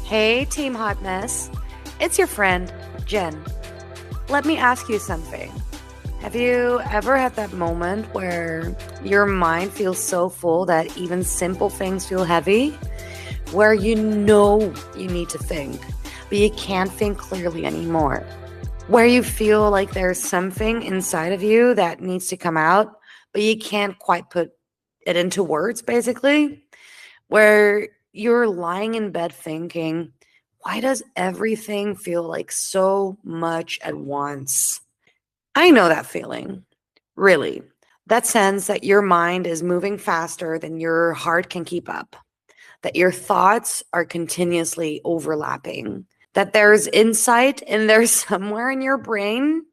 Hey, Team Hot Mess. It's your friend, Jen. Let me ask you something. Have you ever had that moment where your mind feels so full that even simple things feel heavy? Where you know you need to think, but you can't think clearly anymore? Where you feel like there's something inside of you that needs to come out, but you can't quite put it into words, basically? Where you're lying in bed thinking, why does everything feel like so much at once? I know that feeling. Really. That sense that your mind is moving faster than your heart can keep up, that your thoughts are continuously overlapping, that there's insight in there somewhere in your brain,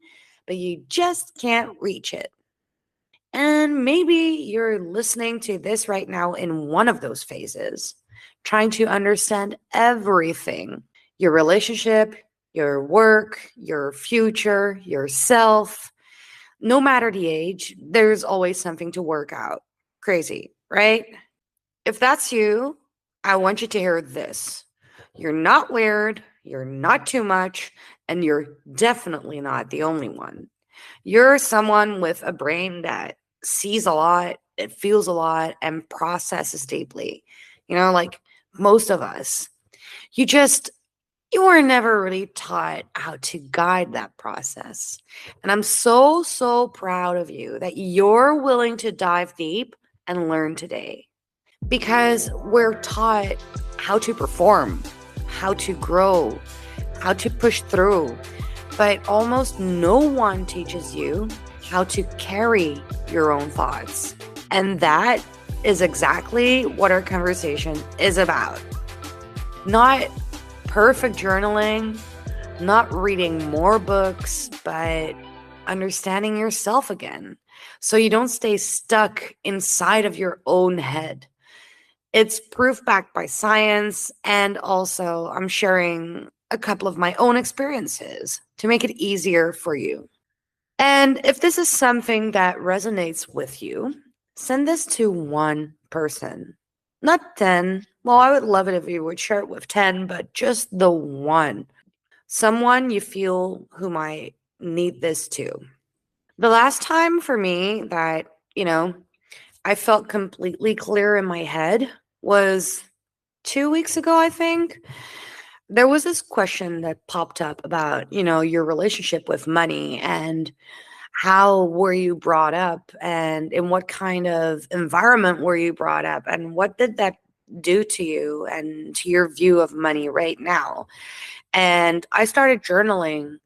but you just can't reach it. And maybe you're listening to this right now in one of those phases, trying to understand everything: your relationship, your work, your future, yourself. No matter the age, there's always something to work out. Crazy, right? If that's you, I want you to hear this. You're not weird, you're not too much, and you're definitely not the only one. You're someone with a brain that sees a lot, it feels a lot, and processes deeply. Like most of us. You just, you were never really taught how to guide that process. And I'm so, so proud of you that you're willing to dive deep and learn today, because we're taught how to perform, how to grow, how to push through, but almost no one teaches you how to carry your own thoughts. And that is exactly what our conversation is about. Not perfect journaling, not reading more books, but understanding yourself again so you don't stay stuck inside of your own head. It's proof backed by science, and also I'm sharing a couple of my own experiences to make it easier for you. And if this is something that resonates with you, send this to one person, not 10. Well, I would love it if you would share it with 10, but just the one. Someone you feel who might need this too. The last time for me that, I felt completely clear in my head was 2 weeks ago, I think. There was this question that popped up about, your relationship with money and how were you brought up and in what kind of environment were you brought up and what did that do to you and to your view of money right now. And I started journaling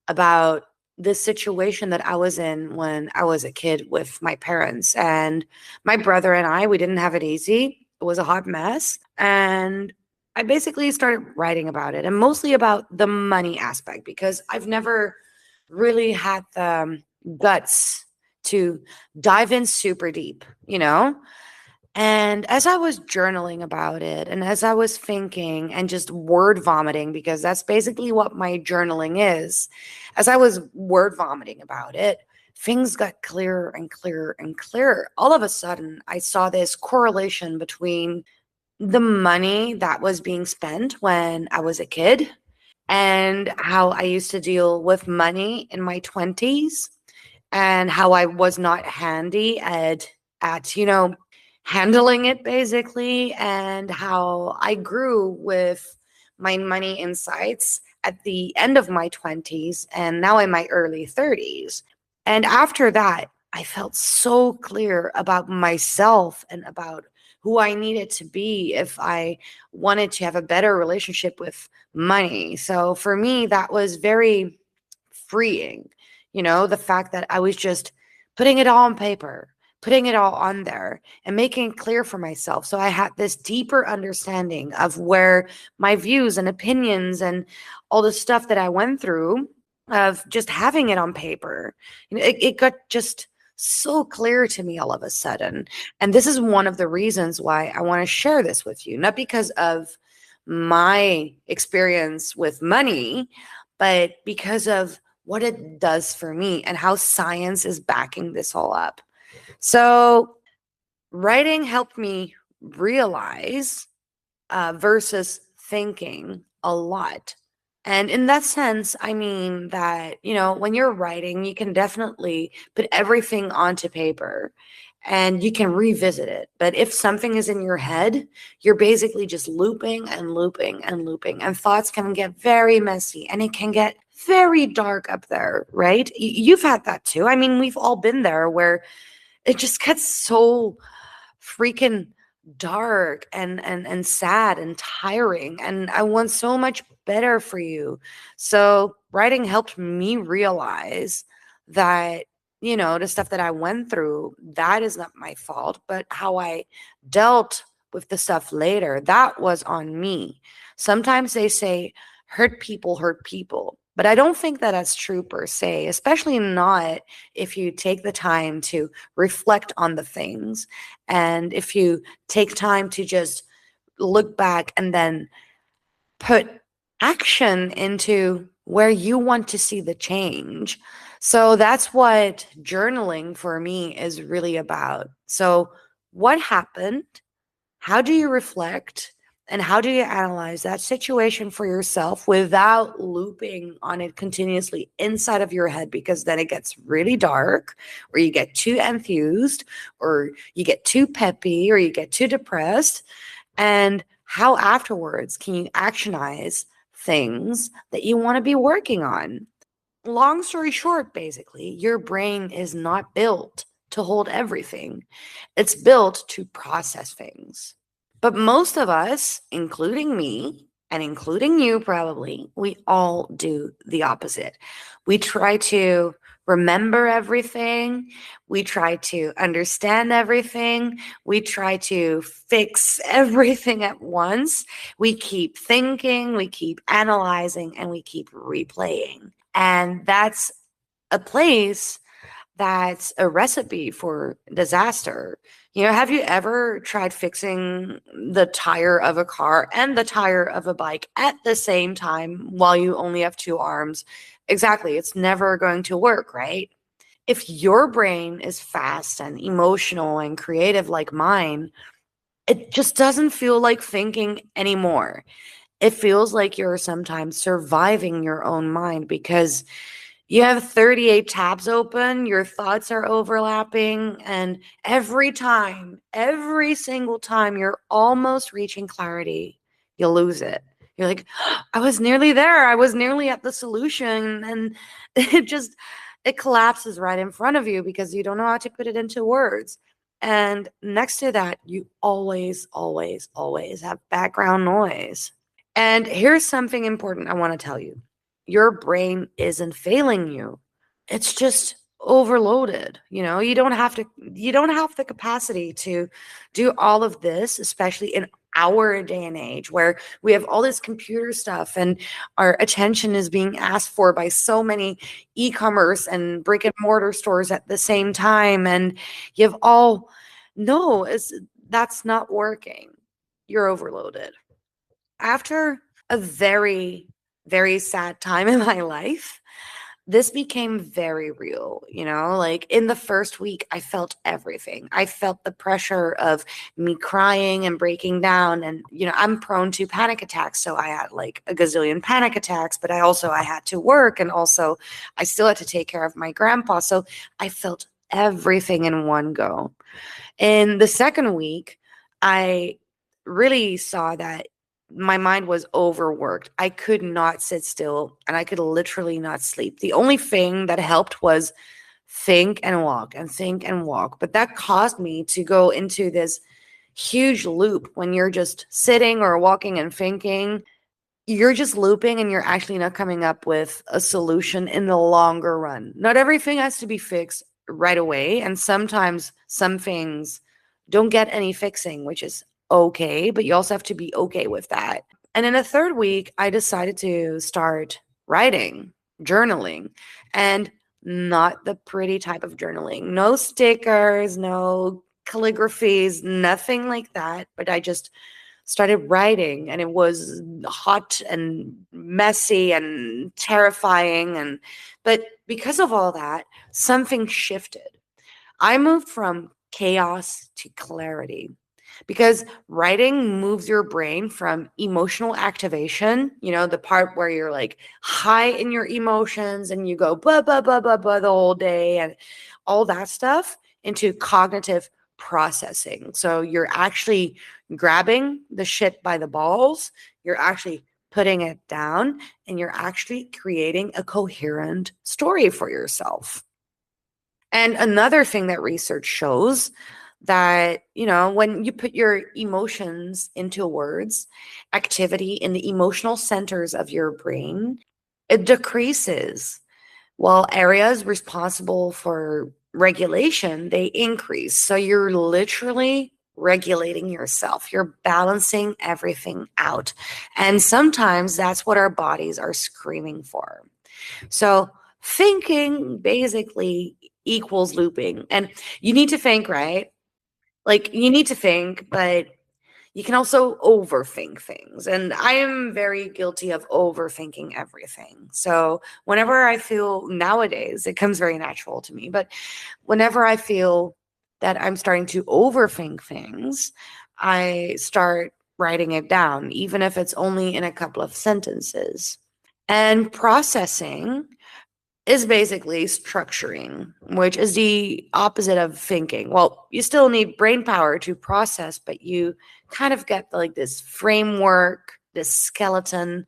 about this situation that I was in when I was a kid with my parents and my brother and I. We didn't have it easy. It was a hot mess. And I basically started writing about it, and mostly about the money aspect, because I've never really had the guts to dive in super deep. And as I was journaling about it and as I was thinking and just word vomiting, because that's basically what my journaling is, as I was word vomiting about it, things got clearer and clearer and clearer. All of a sudden, I saw this correlation between the money that was being spent when I was a kid and how I used to deal with money in my 20s, and how I was not handy at handling it basically, and how I grew with my money insights at the end of my 20s and now in my early 30s. And after that, I felt so clear about myself and about who I needed to be if I wanted to have a better relationship with money. So for me, that was very freeing, the fact that I was just putting it all on paper, putting it all on there and making it clear for myself. So I had this deeper understanding of where my views and opinions and all the stuff that I went through, of just having it on paper, it got just so clear to me all of a sudden. And this is one of the reasons why I want to share this with you, not because of my experience with money, but because of what it does for me and how science is backing this all up. So, writing helped me realize versus thinking a lot. And in that sense, I mean that, when you're writing, you can definitely put everything onto paper and you can revisit it. But if something is in your head, you're basically just looping and looping and looping, and thoughts can get very messy and it can get very dark up there, right? You've had that too. I mean, we've all been there where it just gets so freaking dark and sad and tiring, and I want so much better for you. So writing helped me realize that, the stuff that I went through, that is not my fault, but how I dealt with the stuff later, that was on me. Sometimes they say hurt people, but I don't think that that's true per se, especially not if you take the time to reflect on the things. And if you take time to just look back and then put action into where you want to see the change. So that's what journaling for me is really about. So, what happened? How do you reflect? And how do you analyze that situation for yourself without looping on it continuously inside of your head? Because then it gets really dark, or you get too enthused, or you get too peppy, or you get too depressed. And how afterwards can you actionize things that you want to be working on? Long story short, basically, your brain is not built to hold everything, it's built to process things. But most of us, including me and including you probably, we all do the opposite. We try to remember everything. We try to understand everything. We try to fix everything at once. We keep thinking, we keep analyzing, and we keep replaying. And that's a place that's a recipe for disaster. Have you ever tried fixing the tire of a car and the tire of a bike at the same time while you only have two arms? Exactly. It's never going to work, right? If your brain is fast and emotional and creative like mine, it just doesn't feel like thinking anymore. It feels like you're sometimes surviving your own mind because you have 38 tabs open, your thoughts are overlapping, and every single time you're almost reaching clarity, you lose it. You're like, I was nearly there. I was nearly at the solution. And it collapses right in front of you because you don't know how to put it into words. And next to that, you always, always, always have background noise. And here's something important I want to tell you. Your brain isn't failing you. It's just overloaded. You don't have the capacity to do all of this, especially in our day and age where we have all this computer stuff and our attention is being asked for by so many e-commerce and brick and mortar stores at the same time. And you've all no, that's not working. You're overloaded. After a very, very sad time in my life, this became very real. Like in the first week, I felt everything. I felt the pressure of me crying and breaking down. And, I'm prone to panic attacks. So I had like a gazillion panic attacks, but I had to work. And also I still had to take care of my grandpa. So I felt everything in one go. In the second week, I really saw that my mind was overworked. I could not sit still and I could literally not sleep. The only thing that helped was think and walk and think and walk. But that caused me to go into this huge loop when you're just sitting or walking and thinking. You're just looping and you're actually not coming up with a solution in the longer run. Not everything has to be fixed right away. And sometimes some things don't get any fixing, which is okay, but you also have to be okay with that. And in the third week, I decided to start writing, journaling, and not the pretty type of journaling. No stickers, no calligraphies, nothing like that. But I just started writing, and it was hot and messy and terrifying. But because of all that, something shifted. I moved from chaos to clarity. because writing moves your brain from emotional activation, the part where you're like high in your emotions and you go blah, blah, blah, blah, blah the whole day and all that stuff, into cognitive processing. So you're actually grabbing the shit by the balls, you're actually putting it down, and you're actually creating a coherent story for yourself. And another thing that research shows that, when you put your emotions into words, activity in the emotional centers of your brain, it decreases, while areas responsible for regulation, they increase. So you're literally regulating yourself. You're balancing everything out. And sometimes that's what our bodies are screaming for. So thinking basically equals looping. And you need to think, right? Like you need to think, but you can also overthink things. And I am very guilty of overthinking everything. So whenever I feel, nowadays, it comes very natural to me, but whenever I feel that I'm starting to overthink things, I start writing it down, even if it's only in a couple of sentences. And processing is basically structuring, which is the opposite of thinking. Well, you still need brain power to process, but you kind of get like this framework, this skeleton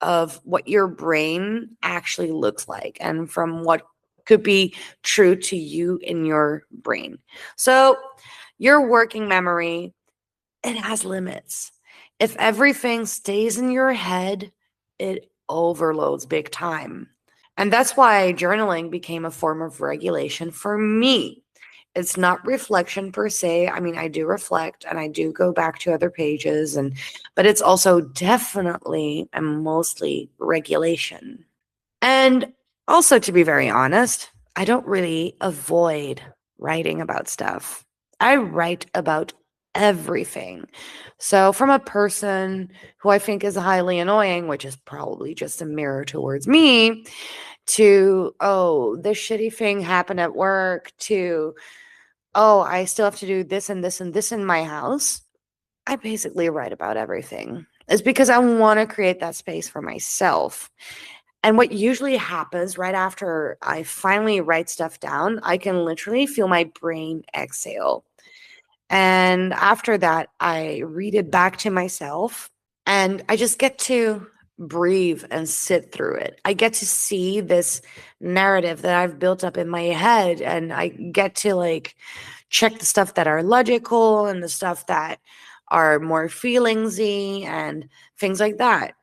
of what your brain actually looks like and from what could be true to you in your brain. So, your working memory, it has limits. If everything stays in your head, it overloads big time. And that's why journaling became a form of regulation for me. It's not reflection per se. I mean, I do reflect and I do go back to other pages but it's also definitely and mostly regulation. And also, to be very honest, I don't really avoid writing about stuff. I write about everything. So, from a person who I think is highly annoying, which is probably just a mirror towards me, to, oh, this shitty thing happened at work, to, oh, I still have to do this and this and this in my house. I basically write about everything. It's because I want to create that space for myself. And what usually happens right after I finally write stuff down, I can literally feel my brain exhale. And after that, I read it back to myself and I just get to breathe and sit through it. I get to see this narrative that I've built up in my head and I get to like check the stuff that are logical and the stuff that are more feelingsy and things like that.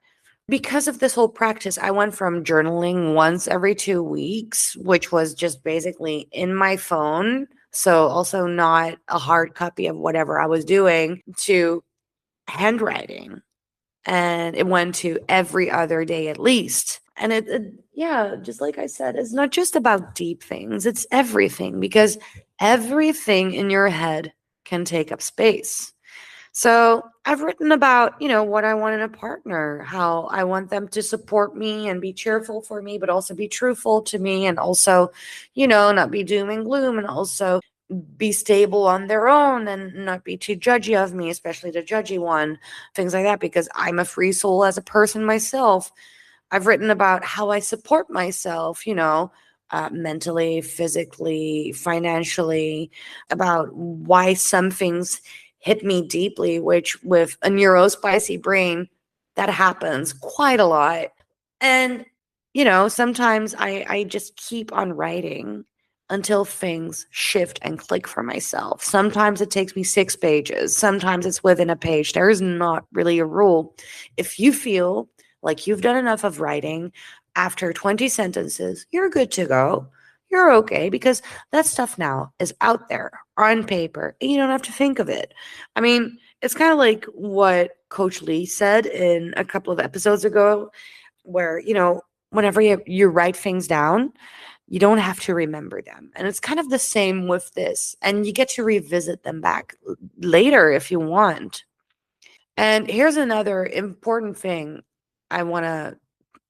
Because of this whole practice, I went from journaling once every 2 weeks, which was just basically in my phone. So, also not a hard copy of whatever I was doing, to handwriting. And it went to every other day at least. And yeah, just like I said, it's not just about deep things, it's everything because everything in your head can take up space. So I've written about, what I want in a partner, how I want them to support me and be cheerful for me, but also be truthful to me and also, not be doom and gloom and also be stable on their own and not be too judgy of me, especially the judgy one, things like that, because I'm a free soul as a person myself. I've written about how I support myself, mentally, physically, financially, about why some things hit me deeply, which with a neurospicy brain, that happens quite a lot. And, sometimes I just keep on writing until things shift and click for myself. Sometimes it takes me 6 pages. Sometimes it's within a page. There is not really a rule. If you feel like you've done enough of writing after 20 sentences, you're good to go. You're okay because that stuff now is out there on paper and you don't have to think of it. I mean, it's kind of like what Coach Lee said in a couple of episodes ago, where, whenever you write things down, you don't have to remember them. And it's kind of the same with this. And you get to revisit them back later if you want. And here's another important thing I want to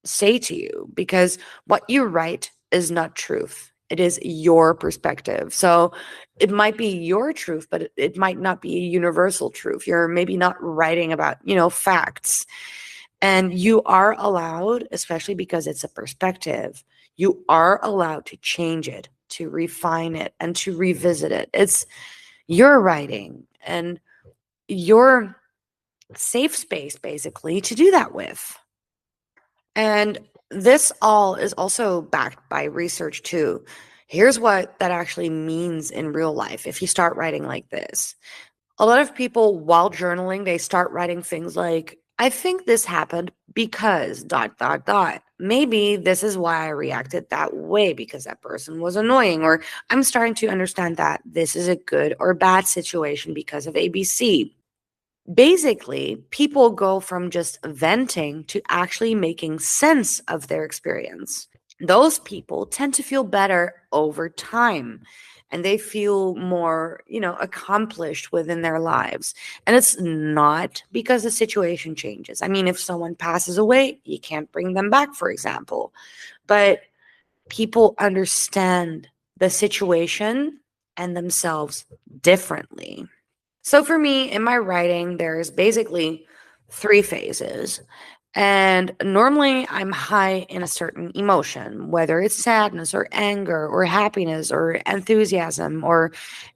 say to you, because what you write is not truth. It is your perspective. So it might be your truth, but it might not be a universal truth. You're maybe not writing about, facts. And you are allowed, especially because it's a perspective, you are allowed to change it, to refine it, and to revisit it. It's your writing and your safe space, basically, to do that with. And this all is also backed by research, too. Here's what that actually means in real life if you start writing like this. A lot of people, while journaling, they start writing things like, I think this happened because dot, dot, dot. Maybe this is why I reacted that way because that person was annoying. Or I'm starting to understand that this is a good or bad situation because of ABC. Basically, people go from just venting to actually making sense of their experience. Those people tend to feel better over time and they feel more, accomplished within their lives. And it's not because the situation changes. I mean, if someone passes away, you can't bring them back, for example. But people understand the situation and themselves differently. So for me, in my writing, there's basically three phases. And normally I'm high in a certain emotion, whether it's sadness or anger or happiness or enthusiasm or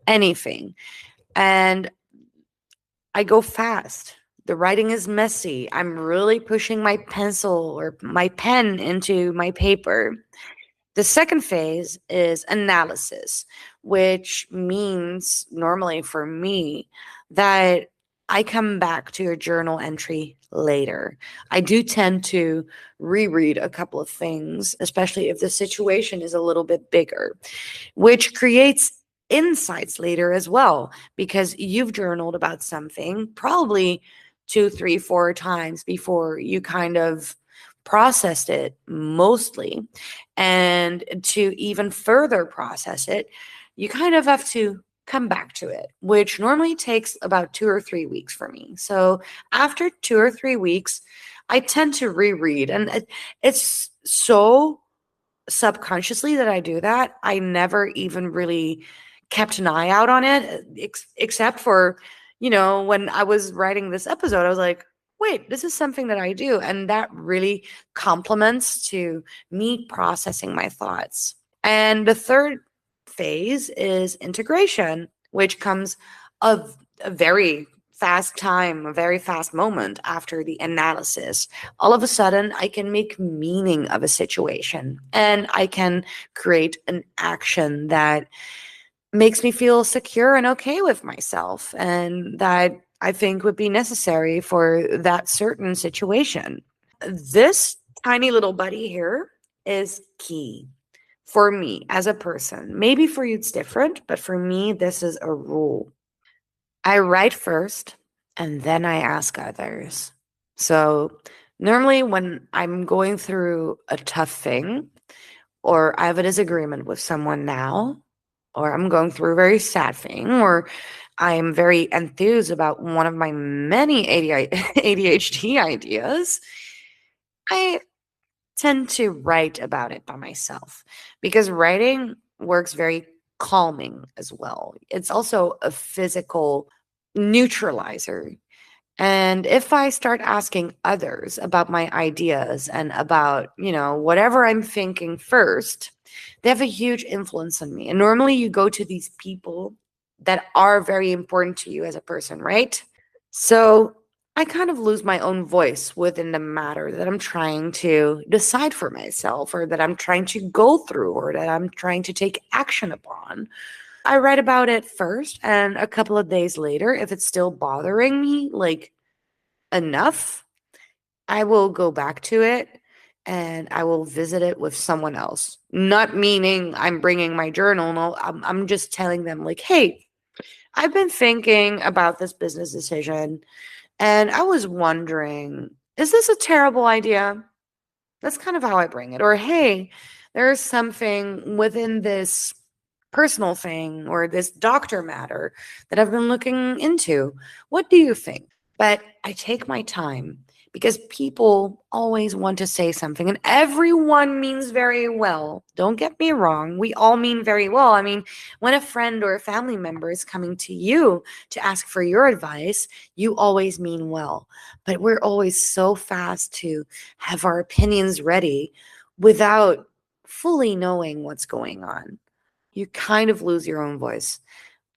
anything. And I go fast. The writing is messy. I'm really pushing my pencil or my pen into my paper. The second phase is analysis, which means normally for me that I come back to a journal entry later. I do tend to reread a couple of things, especially if the situation is a little bit bigger, which creates insights later as well, because you've journaled about something probably two, three, four times before you kind of processed it mostly. And to even further process it, you kind of have to come back to it, which normally takes about 2 or 3 weeks for me. So after 2 or 3 weeks, I tend to reread, and it's so subconsciously that I do that. I never even really kept an eye out on it, except for, when I was writing this episode, I was like, wait, this is something that I do. And that really complements to me processing my thoughts. And the third phase is integration, which comes of a very fast time, a very fast moment after the analysis. All of a sudden, I can make meaning of a situation and I can create an action that makes me feel secure and okay with myself and that I think would be necessary for that certain situation. This tiny little buddy here is key for me as a person. Maybe for you it's different, but for me, this is a rule. I write first and then I ask others. So normally when I'm going through a tough thing or I have a disagreement with someone now, or I'm going through a very sad thing, or I am very enthused about one of my many ADHD ideas, I tend to write about it by myself because writing works very calming as well. It's also a physical neutralizer. And if I start asking others about my ideas and about, whatever I'm thinking first, they have a huge influence on me. And normally you go to these people that are very important to you as a person, right? So I kind of lose my own voice within the matter that I'm trying to decide for myself, or that I'm trying to go through, or that I'm trying to take action upon. I write about it first, and a couple of days later, if it's still bothering me, like enough, I will go back to it and I will visit it with someone else. Not meaning I'm bringing my journal. No, I'm just telling them, like, hey, I've been thinking about this business decision and I was wondering, is this a terrible idea? That's kind of how I bring it. Or, hey, there's something within this personal thing or this doctor matter that I've been looking into. What do you think? But I take my time because people always want to say something and everyone means very well. Don't get me wrong. We all mean very well. I mean, when a friend or a family member is coming to you to ask for your advice, you always mean well. But we're always so fast to have our opinions ready without fully knowing what's going on. You kind of lose your own voice.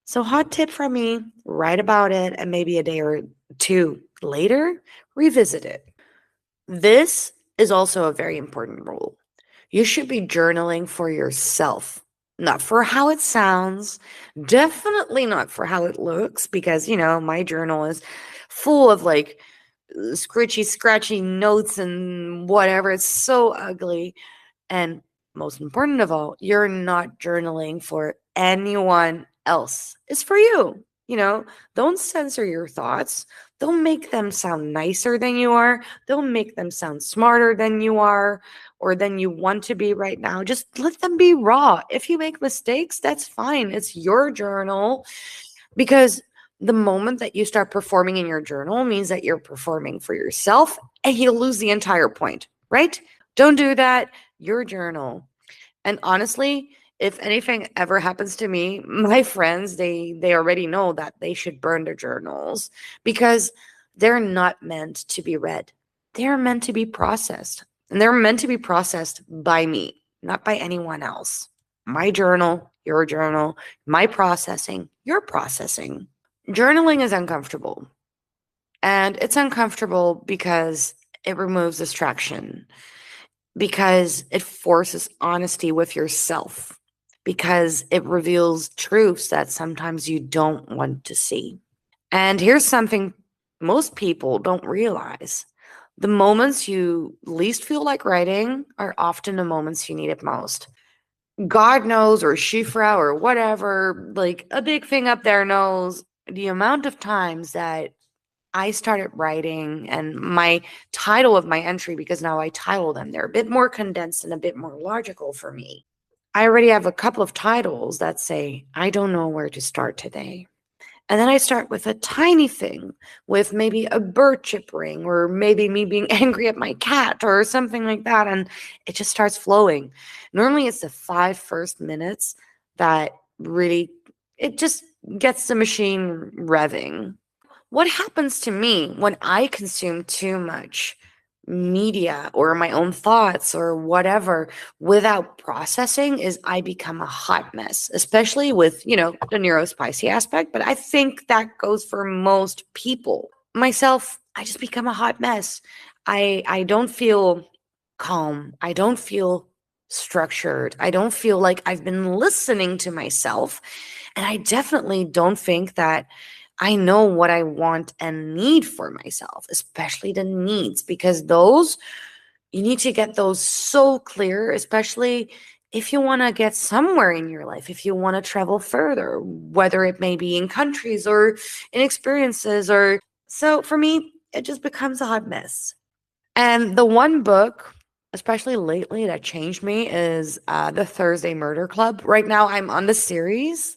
So, hot tip from me, write about it and maybe a day or two later, revisit it. This is also a very important rule. You should be journaling for yourself, not for how it sounds, definitely not for how it looks, because, my journal is full of like scritchy, scratchy notes and whatever. It's so ugly. And most important of all, you're not journaling for anyone else. It's for you. Don't censor your thoughts. Don't make them sound nicer than you are. Don't make them sound smarter than you are or than you want to be right now. Just let them be raw. If you make mistakes, that's fine. It's your journal because the moment that you start performing in your journal means that you're performing for yourself and you'll lose the entire point, right? Don't do that. Your journal. And honestly, if anything ever happens to me, my friends, they already know that they should burn their journals because they're not meant to be read. They're meant to be processed. And they're meant to be processed by me, not by anyone else. My journal, your journal, my processing, your processing. Journaling is uncomfortable. And it's uncomfortable because it removes distraction, because it forces honesty with yourself, because it reveals truths that sometimes you don't want to see. And here's something most people don't realize. The moments you least feel like writing are often the moments you need it most. God knows, or Shifra, or whatever, like a big thing up there knows the amount of times that I started writing and my title of my entry, because now I title them, they're a bit more condensed and a bit more logical for me. I already have a couple of titles that say, I don't know where to start today. And then I start with a tiny thing, with maybe a bird chippering, or maybe me being angry at my cat, or something like that. And it just starts flowing. Normally, it's the first 5 minutes that really, it just gets the machine revving. What happens to me when I consume too much media or my own thoughts or whatever without processing is I become a hot mess, especially with, the neurospicy aspect. But I think that goes for most people. Myself, I just become a hot mess. I don't feel calm. I don't feel structured. I don't feel like I've been listening to myself. And I definitely don't think that I know what I want and need for myself, especially the needs, because those, you need to get those so clear, especially if you want to get somewhere in your life, if you want to travel further, whether it may be in countries or in experiences, or so for me, it just becomes a hot mess. And the one book, especially lately, that changed me is The Thursday Murder Club. Right now, I'm on the series.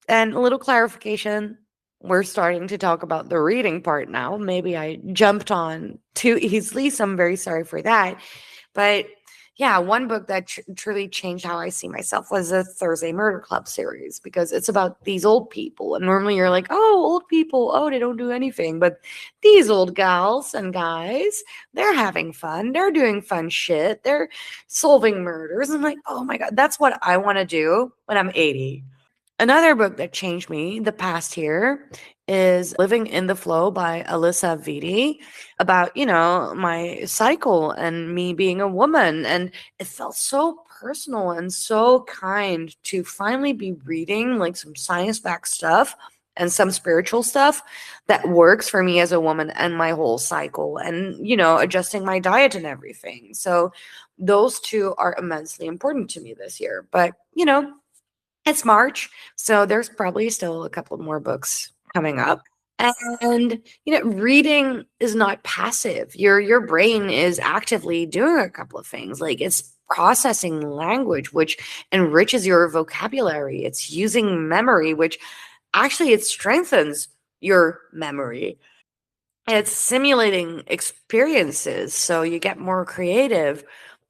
And a little clarification, we're starting to talk about the reading part now. Maybe I jumped on too easily, so I'm very sorry for that. But yeah, one book that truly changed how I see myself was the Thursday Murder Club series, because it's about these old people. And normally you're like, oh, old people, oh, they don't do anything. But these old gals and guys, they're having fun. They're doing fun shit. They're solving murders. I'm like, oh my God, that's what I want to do when I'm 80. Another book that changed me the past year is Living in the Flow by Alyssa Vitti, about, my cycle and me being a woman. And it felt so personal and so kind to finally be reading like some science-backed stuff and some spiritual stuff that works for me as a woman and my whole cycle, and, adjusting my diet and everything. So those two are immensely important to me this year. But, it's March, so there's probably still a couple more books coming up. And reading is not passive. Your brain is actively doing a couple of things. Like, it's processing language, which enriches your vocabulary. It's using memory, which actually it strengthens your memory. It's simulating experiences so you get more creative.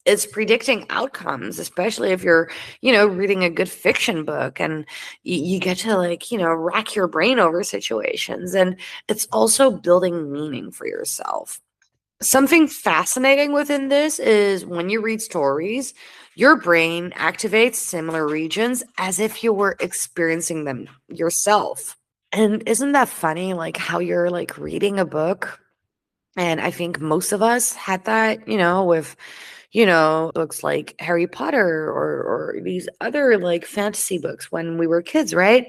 It's predicting outcomes, especially if you're, reading a good fiction book and you get to like, rack your brain over situations. And it's also building meaning for yourself. Something fascinating within this is when you read stories, your brain activates similar regions as if you were experiencing them yourself. And isn't that funny? Like how you're like reading a book. And I think most of us had that, with, books like Harry Potter or these other like fantasy books when we were kids, right?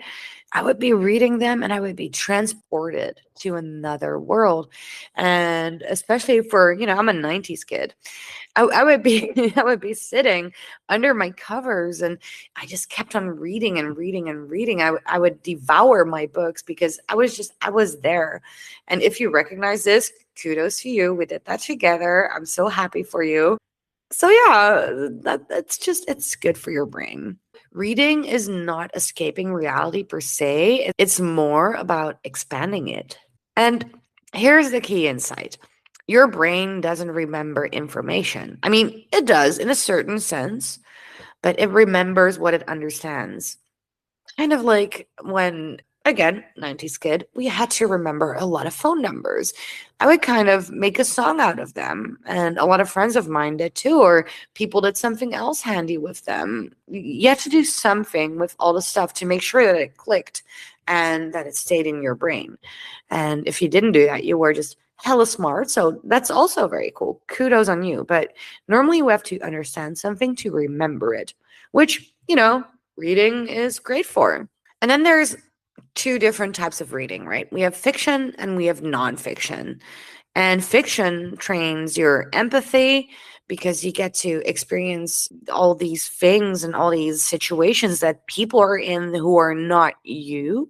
I would be reading them and I would be transported to another world. And especially for, I'm a 90s kid. I would be I would be sitting under my covers and I just kept on reading and reading and reading. I would devour my books because I was there. And if you recognize this, kudos to you. We did that together. I'm so happy for you. So yeah, it's good for your brain. Reading is not escaping reality per se. It's more about expanding it. And here's the key insight. Your brain doesn't remember information. I mean, it does in a certain sense, but it remembers what it understands. Kind of like when, again, 90s kid, we had to remember a lot of phone numbers. I would kind of make a song out of them. And a lot of friends of mine did too, or people did something else handy with them. You had to do something with all the stuff to make sure that it clicked and that it stayed in your brain. And if you didn't do that, you were just hella smart. So that's also very cool. Kudos on you. But normally we have to understand something to remember it, which, reading is great for. And then there's two different types of reading, right? We have fiction and we have nonfiction. And fiction trains your empathy because you get to experience all these things and all these situations that people are in who are not you.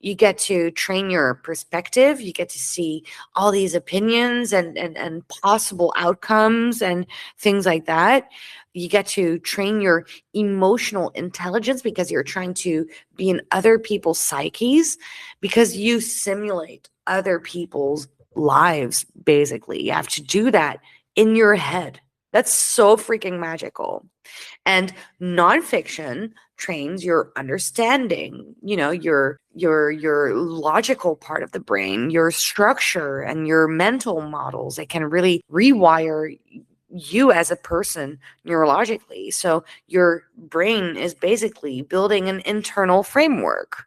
You get to train your perspective. You get to see all these opinions and possible outcomes and things like that. You get to train your emotional intelligence because you're trying to be in other people's psyches because you simulate other people's lives, basically. You have to do that in your head. That's so freaking magical. And nonfiction trains your understanding, your logical part of the brain, your structure and your mental models. It can really rewire you as a person neurologically. So your brain is basically building an internal framework.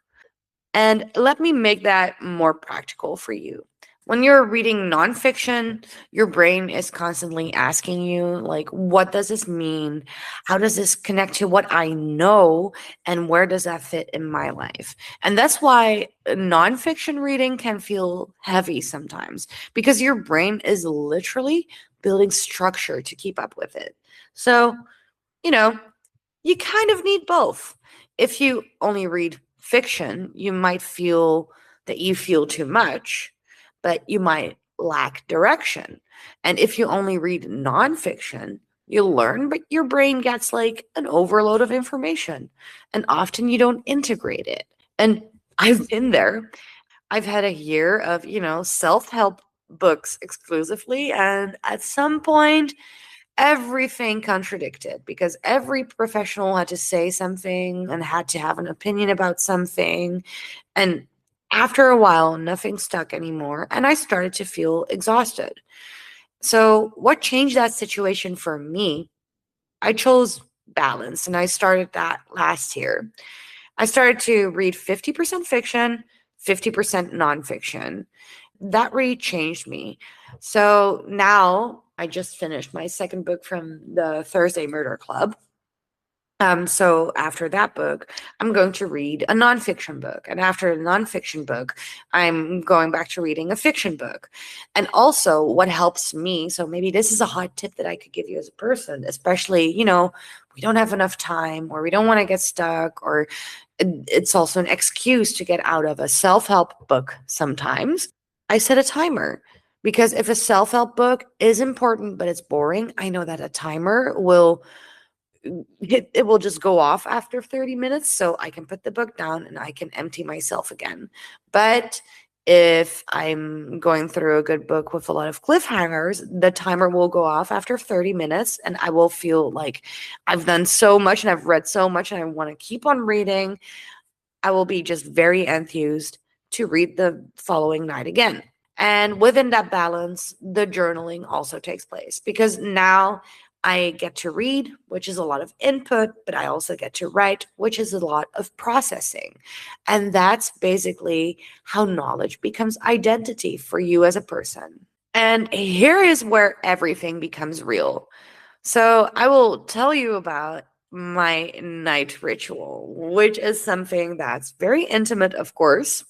And let me make that more practical for you. When you're reading nonfiction, your brain is constantly asking you, like, what does this mean? How does this connect to what I know? And where does that fit in my life? And that's why nonfiction reading can feel heavy sometimes because your brain is literally building structure to keep up with it. So, you know, you kind of need both. If you only read fiction, you might feel that you feel too much, but you might lack direction. And if you only read nonfiction, you'll learn, but your brain gets like an overload of information. And often you don't integrate it. And I've been there. I've had a year of, self help books exclusively. And at some point, everything contradicted because every professional had to say something and had to have an opinion about something. And after a while, nothing stuck anymore. And I started to feel exhausted. So, what changed that situation for me? I chose balance and I started that last year. I started to read 50% fiction, 50% nonfiction. That really changed me. So now I just finished my second book from the Thursday Murder Club. So after that book, I'm going to read a nonfiction book. And after a nonfiction book, I'm going back to reading a fiction book. And also what helps me, so maybe this is a hot tip that I could give you as a person, especially, we don't have enough time or we don't want to get stuck, or it's also an excuse to get out of a self-help book sometimes. I set a timer. Because if a self-help book is important but it's boring, I know that a timer will it will just go off after 30 minutes, so I can put the book down and I can empty myself again. But If I'm going through a good book with a lot of cliffhangers, the timer will go off after 30 minutes and I will feel like I've done so much and I've read so much and I want to keep on reading. I will be just very enthused to read the following night again. And within that balance, the journaling also takes place because now I get to read, which is a lot of input, but I also get to write, which is a lot of processing. And that's basically how knowledge becomes identity for you as a person. And here is where everything becomes real. So I will tell you about my night ritual, which is something that's very intimate, of course,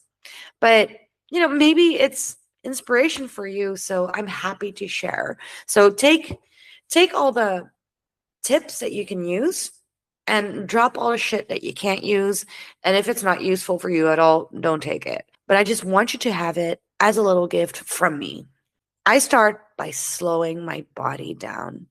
but maybe it's inspiration for you, so I'm happy to share. So take all the tips that you can use and drop all the shit that you can't use, and if it's not useful for you at all, don't take it. But I just want you to have it as a little gift from me. I start by slowing my body down.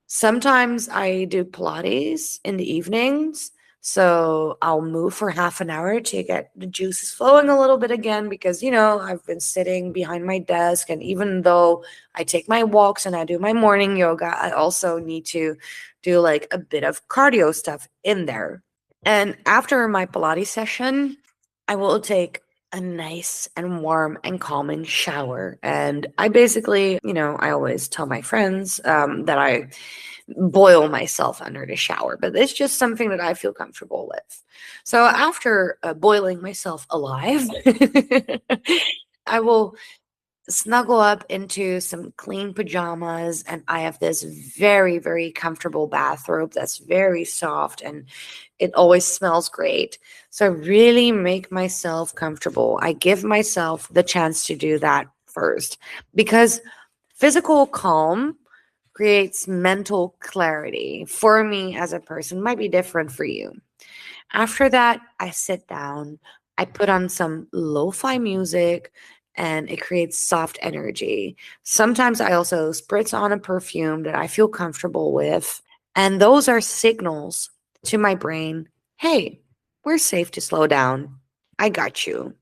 Sometimes I do Pilates in the evenings. So I'll move for half an hour to get the juices flowing a little bit again because, I've been sitting behind my desk. And even though I take my walks and I do my morning yoga, I also need to do like a bit of cardio stuff in there. And after my Pilates session, I will take a nice and warm and calming shower. And I basically, I always tell my friends that I boil myself under the shower, but it's just something that I feel comfortable with. So after boiling myself alive, I will snuggle up into some clean pajamas, and I have this very, very comfortable bathrobe that's very soft and it always smells great. So I really make myself comfortable. I give myself the chance to do that first because physical calm creates mental clarity. For me as a person, might be different for you. After that, I sit down, I put on some lo-fi music, and it creates soft energy. Sometimes I also spritz on a perfume that I feel comfortable with, and those are signals to my brain, hey, we're safe to slow down. I got you.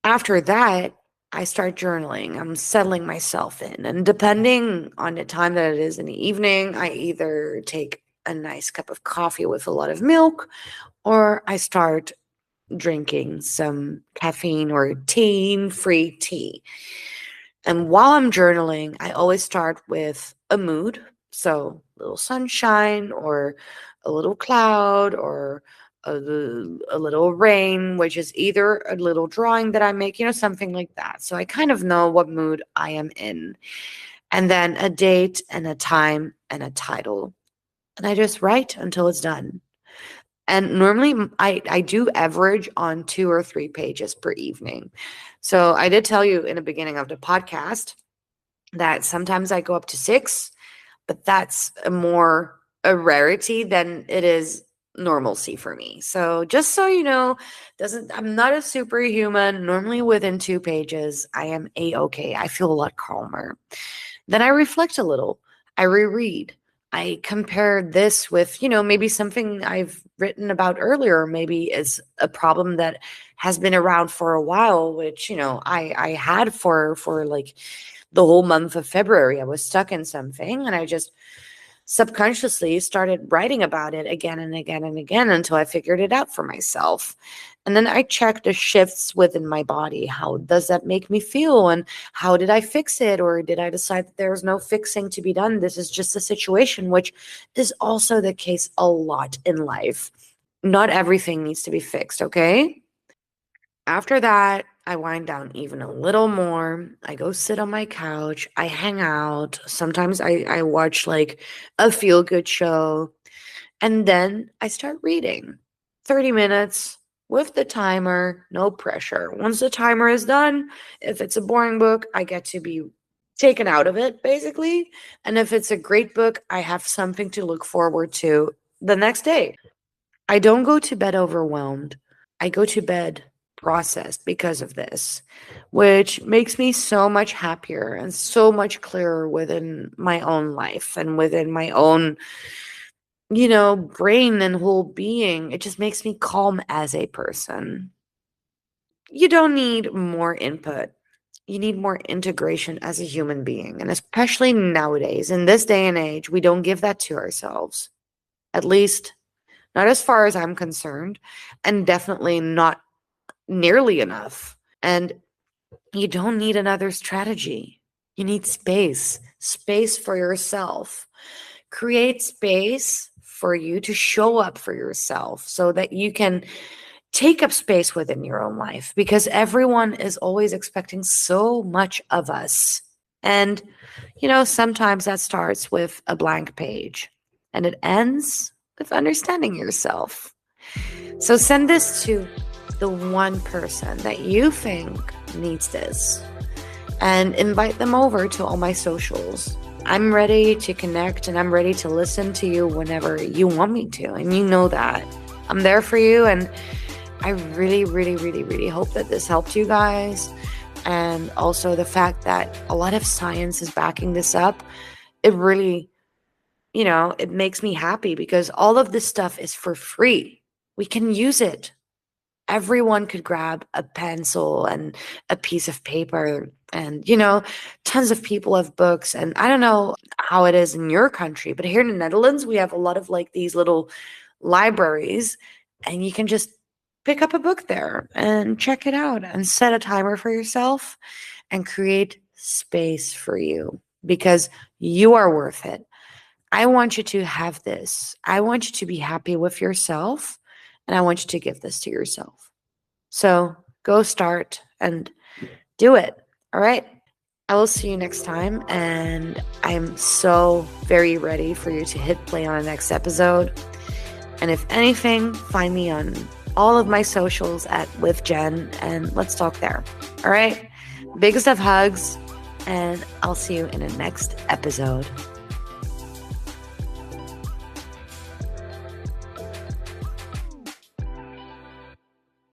After that, I start journaling. I'm settling myself in. And depending on the time that it is in the evening, I either take a nice cup of coffee with a lot of milk or I start drinking some caffeine or tea-free tea. And while I'm journaling, I always start with a mood. So a little sunshine or a little cloud or a little rain, which is either a little drawing that I make, something like that. So I kind of know what mood I am in. And then a date and a time and a title. And I just write until it's done. And normally I do average on 2 or 3 pages per evening. So I did tell you in the beginning of the podcast that sometimes I go up to 6, but that's a rarity than it is normalcy for me. So just so you know, I'm not a superhuman. Normally within 2 pages, I am a-okay. I feel a lot calmer. Then I reflect a little. I reread. I compare this with, maybe something I've written about earlier. Maybe it's a problem that has been around for a while, which, I had for like the whole month of February. I was stuck in something and I just subconsciously started writing about it again and again and again until I figured it out for myself. And then I checked the shifts within my body. How does that make me feel? And how did I fix it? Or did I decide that there was no fixing to be done? This is just a situation, which is also the case a lot in life. Not everything needs to be fixed, okay? After that, I wind down even a little more. I go sit on my couch. I hang out. Sometimes I watch like a feel good show. And then I start reading 30 minutes with the timer, no pressure. Once the timer is done, if it's a boring book, I get to be taken out of it, basically. And if it's a great book, I have something to look forward to the next day. I don't go to bed overwhelmed. I go to bed processed because of this, which makes me so much happier and so much clearer within my own life and within my own, brain and whole being. It just makes me calm as a person. You don't need more input. You need more integration as a human being. And especially nowadays, in this day and age, we don't give that to ourselves. At least, not as far as I'm concerned, and definitely not nearly enough. And you don't need another strategy. You need space for yourself. Create space for you to show up for yourself so that you can take up space within your own life, because everyone is always expecting so much of us. And, sometimes that starts with a blank page and it ends with understanding yourself. So send this to the one person that you think needs this and invite them over to all my socials. I'm ready to connect and I'm ready to listen to you whenever you want me to. And you know that. I'm there for you. And I really, really, really, really hope that this helped you guys. And also the fact that a lot of science is backing this up. It really, it makes me happy because all of this stuff is for free. We can use it. Everyone could grab a pencil and a piece of paper and, tons of people have books. And I don't know how it is in your country, but here in the Netherlands, we have a lot of like these little libraries and you can just pick up a book there and check it out and set a timer for yourself and create space for you because you are worth it. I want you to have this. I want you to be happy with yourself and I want you to give this to yourself. So go start and do it. All right. I will see you next time. And I'm so very ready for you to hit play on the next episode. And if anything, find me on all of my socials at WithGen and let's talk there. All right. Biggest of hugs. And I'll see you in the next episode.